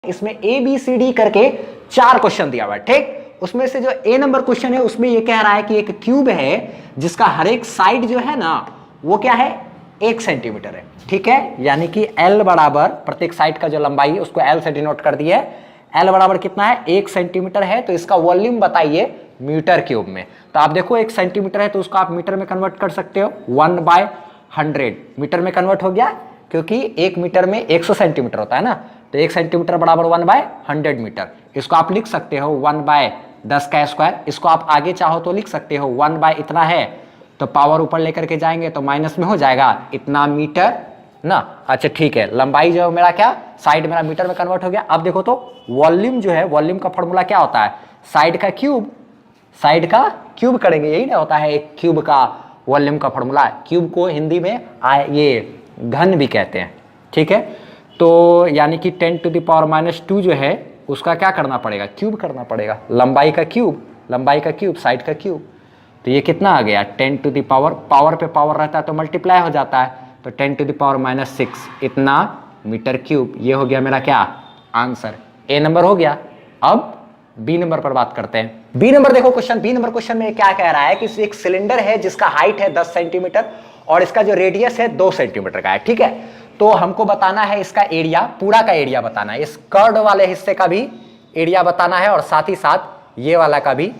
इसमें A B C D करके 4 question दिया हुआ है। ठीक, उसमें से जो ए नंबर क्वेश्चन है उसमें ये कह रहा है कि एक क्यूब है जिसका हर एक साइड जो है ना वो क्या है 1 सेंटीमीटर है। ठीक है, यानी कि L बराबर प्रत्येक साइड का जो लंबाई है उसको L से डिनोट कर दिया है। L बराबर कितना है 1 सेंटीमीटर है, तो इसका वॉल्यूम बताइए मीटर क्यूब में। तो आप देखो 1 सेंटीमीटर है तो उसको आप मीटर में कन्वर्ट कर सकते हो, 1/100 मीटर में कन्वर्ट हो गया, क्योंकि 1 मीटर में 100 सेंटीमीटर होता है ना, तो 1 सेंटीमीटर बराबर 1/100 मीटर। इसको आप लिख सकते हो 1/10 का स्क्वायर। इसको आप आगे चाहो तो लिख सकते हो 1 इतना है तो पावर ऊपर लेकर के जाएंगे तो माइनस में हो जाएगा इतना मीटर ना। अच्छा ठीक है, लंबाई जो मेरा क्या साइड मेरा मीटर में कन्वर्ट हो गया। अब देखो तो वॉल्यूम जो है, वॉल्यूम का फॉर्मूला क्या होता है, साइड का क्यूब करेंगे, यही ना होता है एक क्यूब का वॉल्यूम का फॉर्मूला। क्यूब को हिंदी में ये घन भी कहते हैं। ठीक है, तो यानी कि 10⁻⁻2 जो है उसका क्या करना पड़ेगा, क्यूब करना पड़ेगा, लंबाई का क्यूब साइड का क्यूब। तो ये कितना आ गया 10 पावर पे पावर रहता है तो मल्टीप्लाई हो जाता है, तो 10⁻⁻6 इतना मीटर क्यूब। ये हो गया मेरा क्या आंसर, ए नंबर हो गया। अब बी नंबर पर बात करते हैं। बी नंबर देखो क्वेश्चन, बी नंबर क्वेश्चन में क्या कह रहा है कि एक सिलेंडर है जिसका हाइट है 10 सेंटीमीटर और इसका जो रेडियस है 2 सेंटीमीटर का है। ठीक है, तो हमको बताना है इसका एरिया, पूरा का एरिया बताना है, इस कर्ड वाले हिस्से का भी एरिया बताना है और साथ ही साथ ये वाला का भी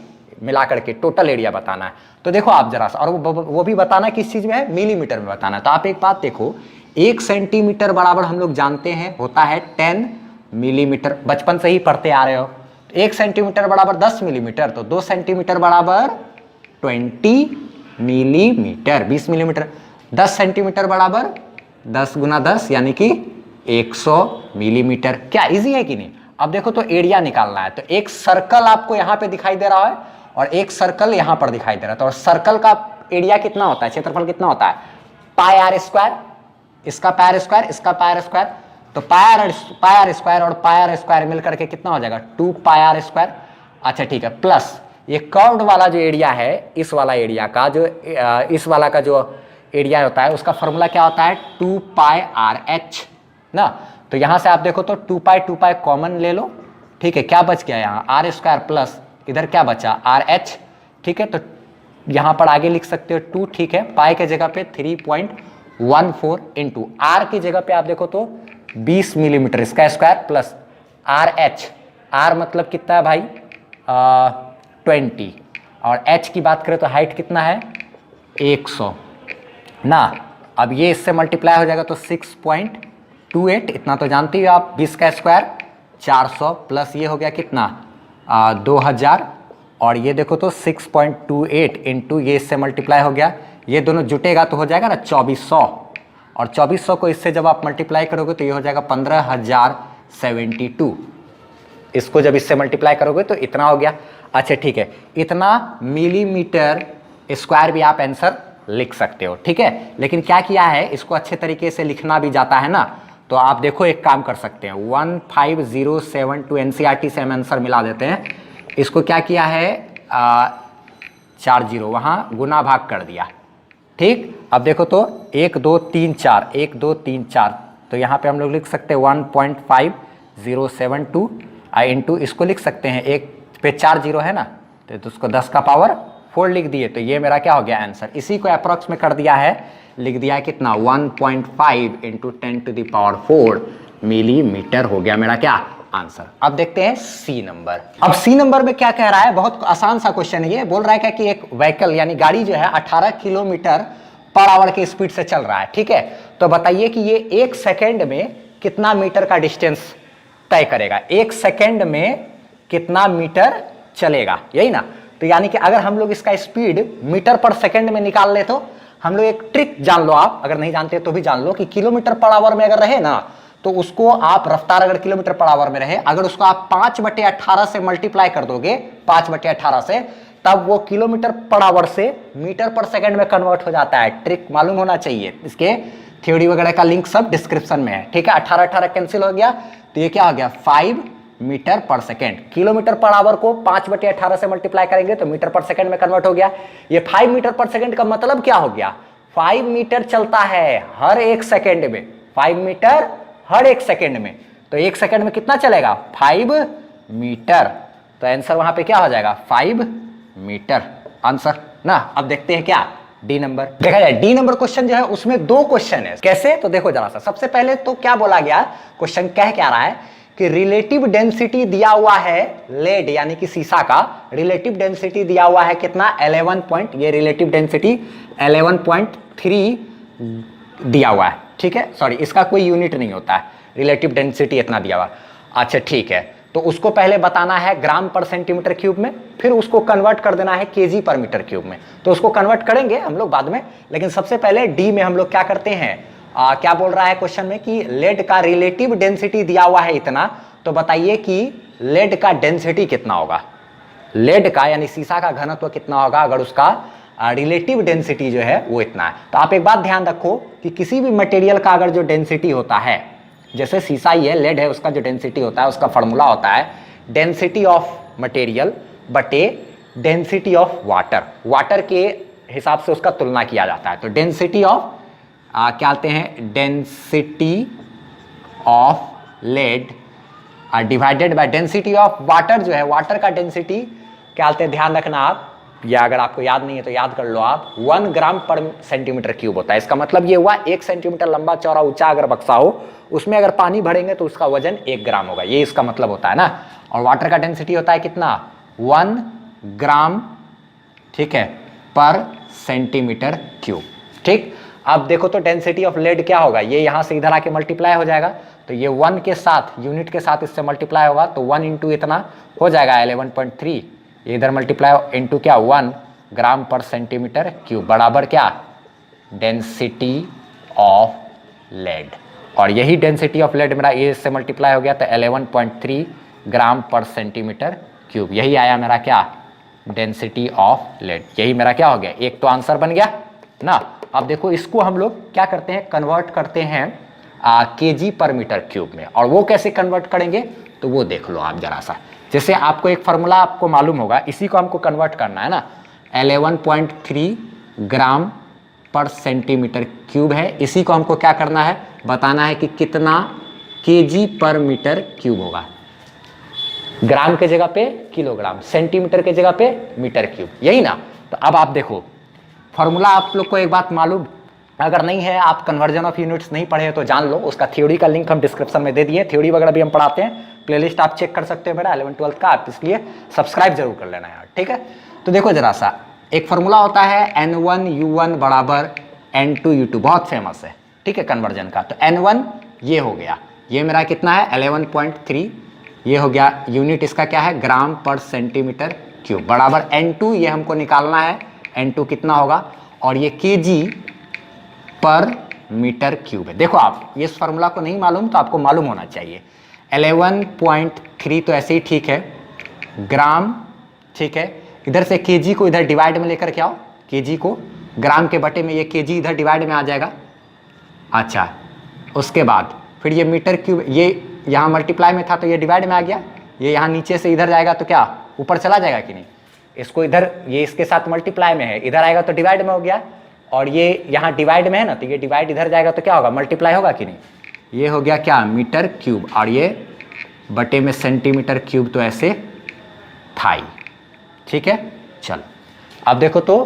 मिला करके टोटल एरिया बताना है। तो देखो आप जरा सा, और वो भी बताना किस चीज में है, मिलीमीटर में बताना है। तो आप एक बात देखो, 1 सेंटीमीटर बराबर हम लोग जानते हैं होता है 10 मिलीमीटर, बचपन से ही पढ़ते आ रहे हो। 1 सेंटीमीटर बराबर 10 मिलीमीटर, तो 2 सेंटीमीटर बराबर 20 मिलीमीटर, 20 मिलीमीटर। 10 सेंटीमीटर बराबर 10 गुना 10 यानी कि 100 मिलीमीटर। क्या इजी है कि नहीं। अब देखो तो एरिया निकालना है, तो एक सर्कल आपको यहां पे दिखाई दे रहा है और एक सर्कल यहां पर दिखाई दे रहा है, तो सर्कल का एरिया कितना होता है, क्षेत्रफल कितना होता है, पाई आर स्क्वायर, इसका पाई आर स्क्वायर, इसका पाई आर स्क्वायर, तो पाई आर स्क्वायर और पाई आर स्क्वायर मिलकर के कितना हो जाएगा 2 पाई आर स्क्वायर। अच्छा ठीक है, प्लस ये कर्व्ड वाला जो एरिया है, इस वाला एरिया का जो इस वाला का जो एरिया होता है उसका फॉर्मूला क्या होता है 2 पाई आर एच ना। तो यहां से आप देखो तो 2 पाई कॉमन ले लो। ठीक है, क्या बच गया यहाँ आर स्क्वायर प्लस इधर क्या बचा आर एच। ठीक है, तो यहां पर आगे लिख सकते हो 2। ठीक है, पाई के जगह पे 3.14 इंटू आर की जगह पे आप देखो तो 20 मिलीमीटर इसका square plus R H, R मतलब कितना है भाई 20, और एच की बात करें तो हाइट कितना है 100 ना। अब ये इससे मल्टीप्लाई हो जाएगा तो 6.28, इतना तो जानते ही आप, 20 का स्क्वायर 400 प्लस ये हो गया कितना 2000, और ये देखो तो 6.28 इंटू ये इससे मल्टीप्लाई हो गया, ये दोनों जुटेगा तो हो जाएगा ना 2400, और 2400 को इससे जब आप मल्टीप्लाई करोगे तो ये हो जाएगा 15072। इसको जब इससे मल्टीप्लाई करोगे तो इतना हो गया। अच्छा ठीक है, इतना मिलीमीटर स्क्वायर भी आप आंसर लिख सकते हो। ठीक है, लेकिन क्या किया है, इसको अच्छे तरीके से लिखना भी जाता है ना, तो आप देखो एक काम कर सकते हैं 15072 एनसीईआरटी से हम आंसर मिला देते हैं। इसको क्या किया है 40 वहां गुना भाग कर दिया। ठीक, अब देखो तो 1 2 3 4 1 2 3 4, तो यहाँ पे हम लोग लिख सकते हैं 1.5072 इंटू इसको लिख सकते हैं, एक पे 4 जीरो है ना, तो उसको 10 का पावर 4 लिख दिए, तो ये मेरा क्या हो गया आंसर। इसी को अप्रॉक्स में कर दिया है, लिख दिया है कितना 1.5 इंटू 10⁴ मिलीमीटर हो गया मेरा क्या आंसर। अब देखते हैं सी नंबर। अब सी नंबर में क्या कह रहा है, बहुत आसान सा क्वेश्चन है ये। बोल रहा है क्या कि एक व्हीकल यानी गाड़ी जो है 18 किलोमीटर पर आवर की स्पीड से चल रहा है। ठीक है, तो बताइए कि ये 1 सेकेंड में कितना मीटर का डिस्टेंस तय करेगा, 1 सेकेंड में कितना मीटर चलेगा, यही ना। तो यानी कि अगर हम लोग इसका स्पीड मीटर पर सेकंड में निकाल ले तो हम लोग एक ट्रिक जान लो, आप अगर नहीं जानते तो भी जान लो कि किलोमीटर पर आवर में अगर रहे ना तो उसको आप रफ्तार अगर किलोमीटर पर आवर में रहे, अगर उसको आप 5/18 से मल्टीप्लाई कर दोगे 5/18 से, तब वो किलोमीटर पर आवर से मीटर पर सेकंड में कन्वर्ट हो जाता है। ट्रिक मालूम होना चाहिए, इसके थ्योरी वगैरह का लिंक सब डिस्क्रिप्शन में है। ठीक है, 18 कैंसिल हो गया तो ये क्या हो गया 5 मीटर पर सेकेंड। किलोमीटर पर आवर को 5/18 से मल्टीप्लाई करेंगे तो मीटर पर सेकेंड में कन्वर्ट हो गया। ये 5 मीटर पर सेकेंड का मतलब क्या हो गया, 5 मीटर चलता है हर 1 सेकेंड में, 5 मीटर हर 1 सेकेंड में। तो 1 सेकंड में कितना चलेगा 5 मीटर। तो आंसर वहां पे क्या हो जाएगा 5 मीटर आंसर ना। अब देखते हैं क्या डी नंबर। देखा जाए डी नंबर क्वेश्चन जो है उसमें 2 क्वेश्चन है। कैसे, तो देखो जरा सा। सबसे पहले तो क्या बोला गया, क्वेश्चन कह क्या रहा है कि रिलेटिव डेंसिटी दिया हुआ है लेड यानी कि सीसा का, रिलेटिव डेंसिटी दिया हुआ है कितना 11 पॉइंट, ये रिलेटिव डेंसिटी 11.3 दिया हुआ है। ठीक है, सॉरी इसका कोई यूनिट नहीं होता है, रिलेटिव डेंसिटी इतना दिया हुआ। अच्छा ठीक है, तो उसको पहले बताना है ग्राम पर सेंटीमीटर क्यूब में, फिर उसको कन्वर्ट कर देना है केजी पर मीटर क्यूब में। तो उसको कन्वर्ट करेंगे हम लोग बाद में, लेकिन सबसे पहले डी में हम लोग क्या करते हैं, क्या बोल रहा है क्वेश्चन में कि लेड का रिलेटिव डेंसिटी दिया हुआ है इतना, तो बताइए कि लेड का डेंसिटी कितना होगा, लेड का यानी सीसा का घनत्व कितना होगा अगर उसका रिलेटिव डेंसिटी जो है वो इतना है। तो आप एक बात ध्यान रखो कि किसी भी मटेरियल का अगर जो डेंसिटी होता है, जैसे सीसा ही है, लेड है, उसका जो डेंसिटी होता है उसका फॉर्मूला होता है डेंसिटी ऑफ मटेरियल बटे डेंसिटी ऑफ वाटर। वाटर के हिसाब से उसका तुलना किया जाता है। तो डेंसिटी ऑफ क्या आते हैं, density of lead divided by density of water जो है, वाटर का डेंसिटी क्या आते हैं, ध्यान रखना आप, या अगर आपको याद नहीं है तो याद कर लो आप, 1 ग्राम पर सेंटीमीटर क्यूब होता है। इसका मतलब ये हुआ 1 सेंटीमीटर लंबा चौड़ा ऊंचा अगर बक्सा हो, उसमें अगर पानी भरेंगे तो उसका वजन 1 ग्राम होगा, ये इसका मतलब होता है ना। और वाटर का डेंसिटी होता है कितना 1 ग्राम, ठीक है, पर सेंटीमीटर क्यूब। ठीक, अब देखो तो डेंसिटी ऑफ लेड क्या होगा, ये यहां से इधर आके मल्टीप्लाई हो जाएगा, तो ये 1 के साथ यूनिट के साथ इससे मल्टीप्लाई होगा, तो 1 इंटू इतना हो जाएगा 11.3, ये इधर मल्टीप्लाई इंटू क्या 1 ग्राम पर सेंटीमीटर क्यूब बराबर क्या डेंसिटी ऑफ लेड। और यही डेंसिटी ऑफ लेड मेरा ये इससे मल्टीप्लाई हो गया, तो 11.3 ग्राम पर सेंटीमीटर क्यूब, यही आया मेरा क्या डेंसिटी ऑफ लेड। यही मेरा क्या हो गया, एक तो आंसर बन गया ना। अब देखो इसको हम लोग क्या करते हैं, कन्वर्ट करते हैं केजी पर मीटर क्यूब में। और वो कैसे कन्वर्ट करेंगे तो वो देख लो आप जरा सा। जैसे आपको एक फार्मूला आपको मालूम होगा, इसी को हमको कन्वर्ट करना है ना, 11.3 ग्राम पर सेंटीमीटर क्यूब है, इसी को हमको क्या करना है, बताना है कि कितना केजी पर मीटर क्यूब होगा। ग्राम के जगह पे किलोग्राम, सेंटीमीटर के जगह पे मीटर क्यूब, यही ना। तो अब आप देखो फॉर्मूला, आप लोग को एक बात मालूम अगर नहीं है, आप कन्वर्जन ऑफ यूनिट्स नहीं पढ़े तो जान लो, उसका थ्योरी का लिंक हम डिस्क्रिप्शन में दे दिए, थ्योरी वगैरह भी हम पढ़ाते हैं, प्लेलिस्ट आप चेक कर सकते हो मेरा 11-12 का, आप इसलिए सब्सक्राइब जरूर कर लेना यार, ठीक है। तो देखो जरा सा, एक फॉर्मूला होता है N1U1 बराबर N2U2, बहुत फेमस है, ठीक है, कन्वर्जन का। तो N1 ये हो गया, ये मेरा कितना है 11.3, ये हो गया यूनिट इसका क्या है ग्राम पर सेंटीमीटर क्यूब, बराबर N2 ये हमको निकालना है, N2 कितना होगा, और ये केजी पर मीटर क्यूब है। देखो आप ये इस फार्मूला को नहीं मालूम तो आपको मालूम होना चाहिए, 11.3 तो ऐसे ही ठीक है, ग्राम, ठीक है, इधर से केजी को इधर डिवाइड में लेकर के आओ, केजी को ग्राम के बटे में, ये केजी इधर डिवाइड में आ जाएगा। अच्छा, उसके बाद फिर ये मीटर क्यूब, ये यहाँ मल्टीप्लाई में था तो ये डिवाइड में आ गया, ये यहाँ नीचे से इधर जाएगा तो क्या ऊपर चला जाएगा कि नहीं, इसको इधर, ये इसके साथ मल्टीप्लाई में है, इधर आएगा तो डिवाइड में हो गया, और ये यहाँ डिवाइड में है ना, तो ये डिवाइड इधर जाएगा तो क्या होगा मल्टीप्लाई होगा कि नहीं, ये हो गया क्या मीटर क्यूब, और ये बटे में सेंटीमीटर क्यूब, तो ऐसे थाई, ठीक है। चल अब देखो तो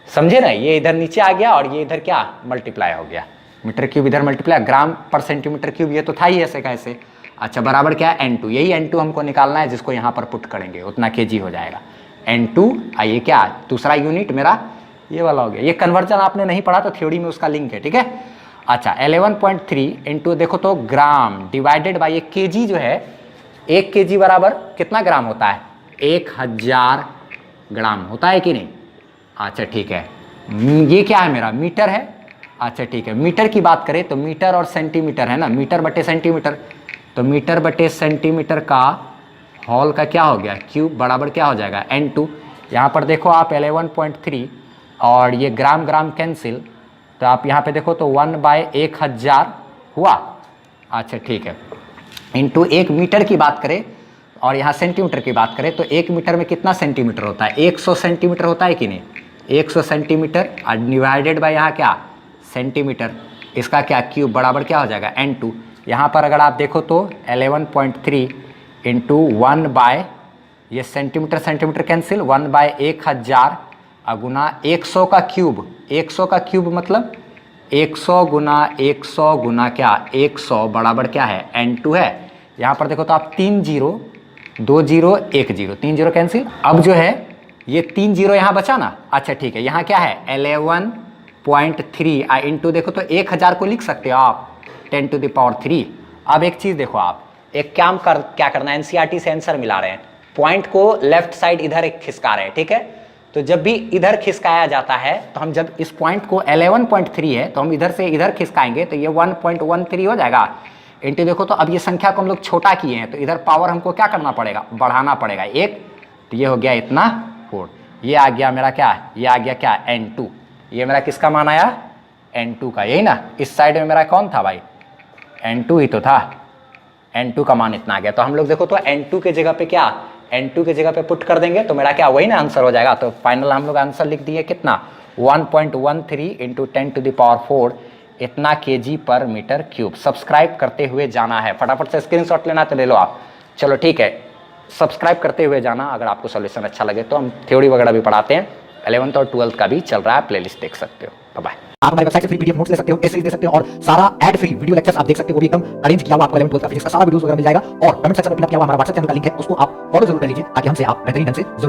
समझे ना, ये इधर नीचे आ गया और ये इधर क्या मल्टीप्लाई हो गया, मीटर क्यूब इधर मल्टीप्लाई, ग्राम पर सेंटीमीटर क्यूब, ये तो था ही ऐसे कैसे। अच्छा, बराबर क्या है N2, यही N2 हमको निकालना है, जिसको यहाँ पर पुट करेंगे उतना केजी हो जाएगा N2। ये क्या दूसरा यूनिट मेरा ये वाला हो गया, ये कन्वर्जन आपने नहीं पढ़ा तो थ्योरी में उसका लिंक है, ठीक है। अच्छा, 11.3 इंटू देखो तो ग्राम डिवाइडेड बाई, ये केजी जो है, 1 केजी बराबर कितना ग्राम होता है, 1000 ग्राम होता है कि नहीं। अच्छा ठीक है, ये क्या है मेरा मीटर है। अच्छा ठीक है, मीटर की बात करें तो मीटर और सेंटीमीटर है ना, मीटर बटे सेंटीमीटर, तो मीटर बटे सेंटीमीटर का हॉल का क्या हो गया क्यूब, बराबर क्या हो जाएगा N2। यहाँ पर देखो आप 11.3 और ये ग्राम ग्राम कैंसिल, तो आप यहाँ पे देखो तो 1/1000 हुआ। अच्छा ठीक है, इंटू 1 मीटर की बात करें और यहाँ सेंटीमीटर की बात करें तो 1 मीटर में कितना सेंटीमीटर होता है, 100 सेंटीमीटर होता है कि नहीं, 100 सेंटीमीटर और डिवाइडेड बाय यहाँ क्या सेंटीमीटर, इसका क्या क्यूब, बराबर क्या हो जाएगा N2। यहाँ पर अगर आप देखो तो 11.3 इंटू 1 बाय, ये सेंटीमीटर सेंटीमीटर कैंसिल, 1 बाय 1000 गुना 100 का क्यूब। 100 का क्यूब मतलब 100 गुना 100 गुना क्या 100 बराबर क्या है n2 है। यहाँ पर देखो तो आप 3 0 2 0 1 0 3 0 कैंसिल। अब जो है ये 3 0 यहाँ बचा ना, अच्छा ठीक है, यहाँ क्या है 11.3 इंटू देखो तो 1000 को लिख सकते हो आप 10 टू द पावर 3। अब एक चीज देखो, आप एक क्या करना है, एनसीईआरटी से आंसर मिला रहे हैं, पॉइंट को लेफ्ट साइड इधर एक खिसका रहे हैं, ठीक है। तो जब भी इधर खिसकाया जाता है तो हम जब इस पॉइंट को 11.3 है तो हम इधर से इधर खिसकाएंगे तो ये 1.13 हो जाएगा। इंटू देखो तो अब ये संख्या को हम लोग छोटा किए हैं तो इधर पावर हमको क्या करना पड़ेगा, बढ़ाना पड़ेगा एक, तो ये हो गया इतना 4। ये आ गया मेरा क्या, ये आ गया क्या n2। ये मेरा किसका मान आया, n2 का, यही ना। इस साइड में मेरा कौन था भाई, n2 ही तो था, n2 का मान इतना आ गया। तो हम लोग देखो तो n2 के जगह पे क्या, n2 के जगह पे पुट कर देंगे तो मेरा क्या वही ना आंसर हो जाएगा। तो फाइनल हम लोग आंसर लिख दिए कितना 1.13 इंटू 10 टू द पावर 4 इतना kg पर मीटर क्यूब। सब्सक्राइब करते हुए जाना है, फटाफट से स्क्रीनशॉट लेना तो ले लो आप। चलो ठीक है, सब्सक्राइब करते हुए जाना। अगर आपको सॉल्यूशन अच्छा लगे तो हम थ्योरी वगैरह भी पढ़ाते हैं, 11th और 12th का भी चल रहा है, प्लेलिस्ट देख सकते हो। बाय। आप हमारी वेबसाइट से फ्री पीडीएफ नोट्स ले सकते हो, एसेज दे सकते हो और सारा एड फ्री वीडियो लेक्चर्स आप देख सकते हो, वो भी एकदम अरेंज किया हुआ आपको 11th 12th का फिजिक्स का सारा वीडियोस वगैरह मिल जाएगा। और कमेंट सेक्शन में पिन अप किया हुआ हमारा व्हाट्सएप चैनल का लिंक है, उसको आप फॉलो जरूर कर लीजिए ताकि हमसे आप बेहतरीन ढंग से जुड़